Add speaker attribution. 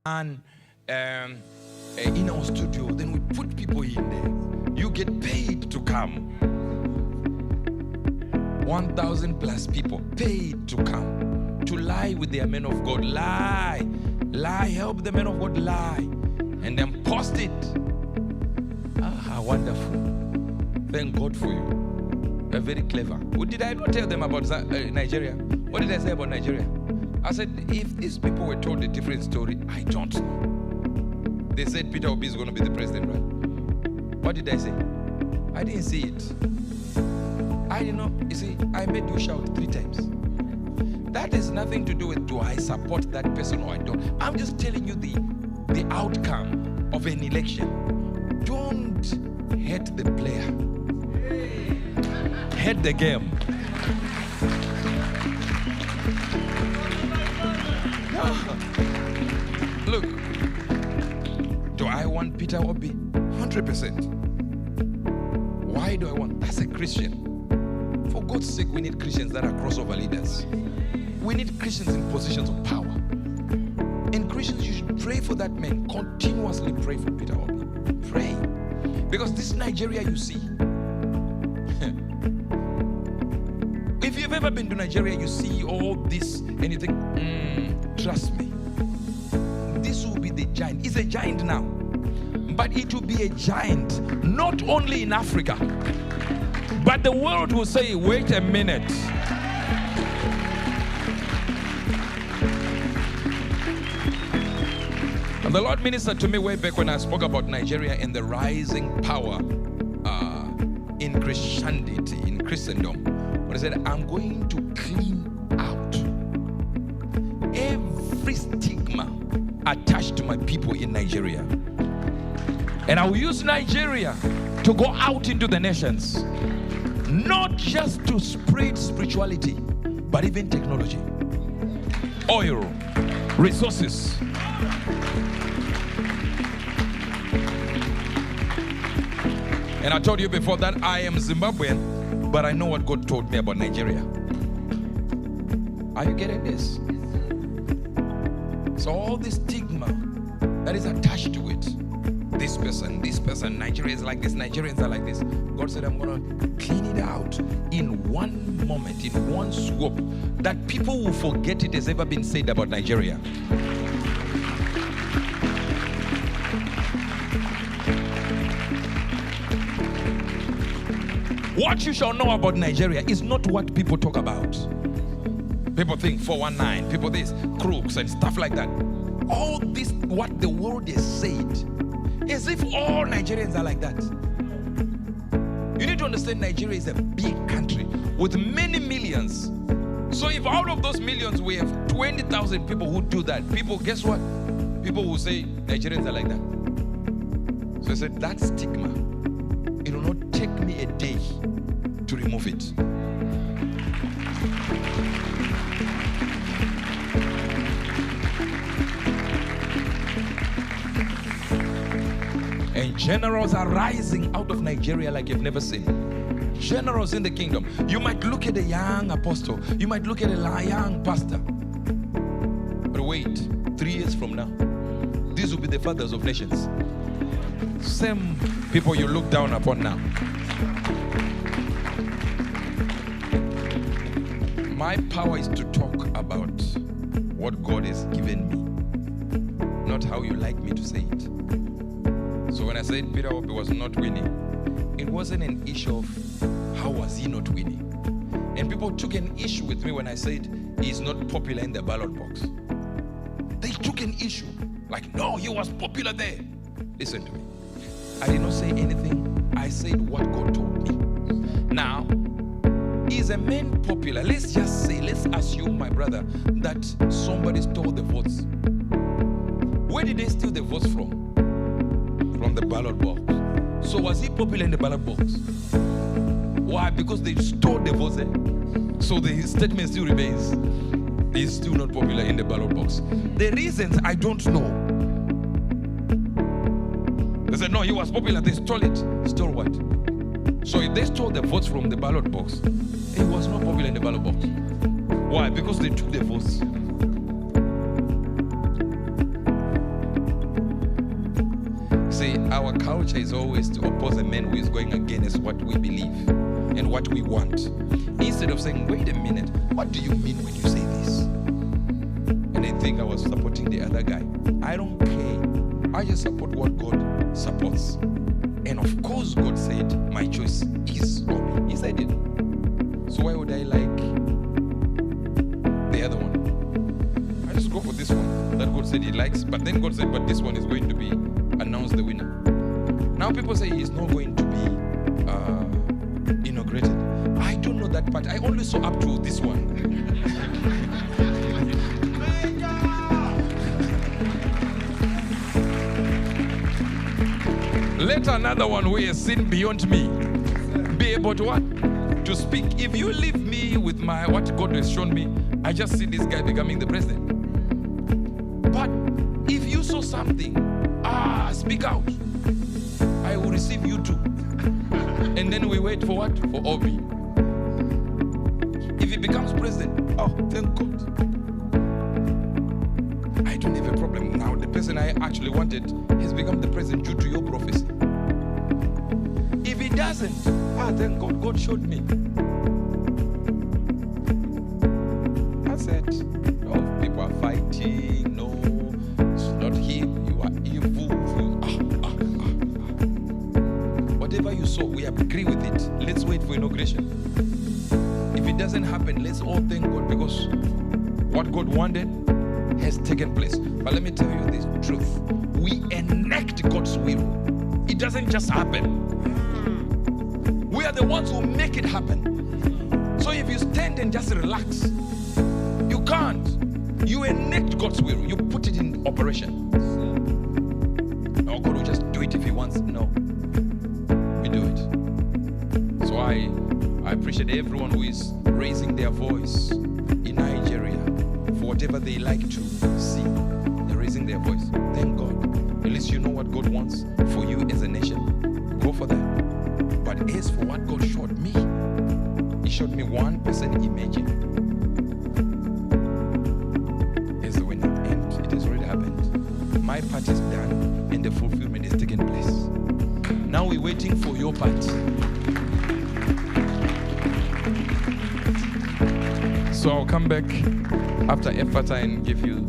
Speaker 1: And in our studio, then we put people in there. You get paid to come. 1,000 plus people paid to come to lie with their men of God. Lie, help the men of God lie, and then post it. Ah, how wonderful! Thank God for you. You're very clever. What did I not tell them about Nigeria? What did I say about Nigeria? I said, if these people were told a different story, I don't know. They said Peter Obi is going to be the president, right? What did I say? I didn't see it. I did not. You see, I made you shout 3 times. That has nothing to do with do I support that person or I don't. I'm just telling you the outcome of an election. Don't hate the player. Hate the game. Look, do I want Peter Obi? 100%. Why do I want? That's a Christian. For God's sake, we need Christians that are crossover leaders. We need Christians in positions of power. And Christians, you should pray for that man. Continuously pray for Peter Obi. Pray. Because this Nigeria you see, if you've ever been to Nigeria, you see all this and you think, trust me, this will be the giant. It's a giant now. But it will be a giant, not only in Africa, but the world will say, wait a minute. And the Lord ministered to me way back when I spoke about Nigeria and the rising power in Christianity, in Christendom. When I said, I'm going to clean out every stigma attached to my people in Nigeria. And I will use Nigeria to go out into the nations. Not just to spread spirituality, but even technology, oil, resources. And I told you before that I am Zimbabwean, but I know what God told me about Nigeria. Are you getting this? So all the stigma that is attached to it, this person, Nigeria is like this, Nigerians are like this. God said, I'm going to clean it out in one moment, in one swoop, that people will forget it has ever been said about Nigeria. What you shall know about Nigeria is not what people talk about. People think 419, people this, crooks and stuff like that. All this, what the world has said, as if all Nigerians are like that. You need to understand Nigeria is a big country with many millions. So if out of those millions we have 20,000 people who do that, people, guess what? People will say Nigerians are like that. So I said, that stigma, it will not take me a day to remove it. And generals are rising out of Nigeria like you've never seen. Generals in the kingdom. You might look at a young apostle. You might look at a young pastor. But wait, 3 years from now, these will be the fathers of nations. Same people you look down upon now. My power is to talk about what God has given me, not how you like me to say it. So when I said Peter Obi was not winning, it wasn't an issue of how was he not winning. And people took an issue with me when I said he's not popular in the ballot box. They took an issue. Like, no, he was popular there. Listen to me. I did not say anything. I said what God told me. Now, is a man popular? Let's just say, let's assume, my brother, that somebody stole the votes. Where did they steal the votes from? From the ballot box. So was he popular in the ballot box? Why? Because they stole the votes there. So the statement still remains. He's still not popular in the ballot box. The reasons I don't know. They said, no, he was popular. They stole it. Stole what? So if they stole the votes from the ballot box, he was not popular in the ballot box. Why? Because they took the votes. our culture is always to oppose a man who is going against what we believe and what we want. Instead of saying, wait a minute, what do you mean when you say this? And I think I was supporting the other guy. I don't care. I just support what God supports. And of course, God said, my choice is Obi. He said it. So why would I like the other one? I just go for this one that God said he likes. But then God said, but this one is going to be announced the winner. Now people say he's not going to be inaugurated. I don't know that part. I only saw up to this one. Let another one who has seen beyond me be able to what? To speak. If you leave me with what God has shown me, I just see this guy becoming the president. But if you saw something, speak out. I will receive you too. And then we wait for what? For Obi. If he becomes president, thank God. I don't have a problem. Now the person I actually wanted has become the president due to your prophecy. If he doesn't, thank God. God showed me. I said, no, people are fighting. No, it's not him. You are evil. Whatever you saw, we agree with it. Let's wait for inauguration. If it doesn't happen, let's all thank God, because what God wanted has taken place. But let me tell you this truth. We enact God's will. It doesn't just happen. We are the ones who make it happen. So if you stand and just relax, you can't. You enact God's will. You put it in operation. No, God will just do it if he wants. No. We do it. So I appreciate everyone who is raising their voice in Nigeria for whatever they like to see. They're raising their voice. Thank God. At least you know what God wants for you as a nation. Go for that. But as for what God showed me, he showed me one person imagine as the winner. And it has already happened. My part is done and the fulfillment is taking place. Now we're waiting for your part. So I'll come back after Ephata and give you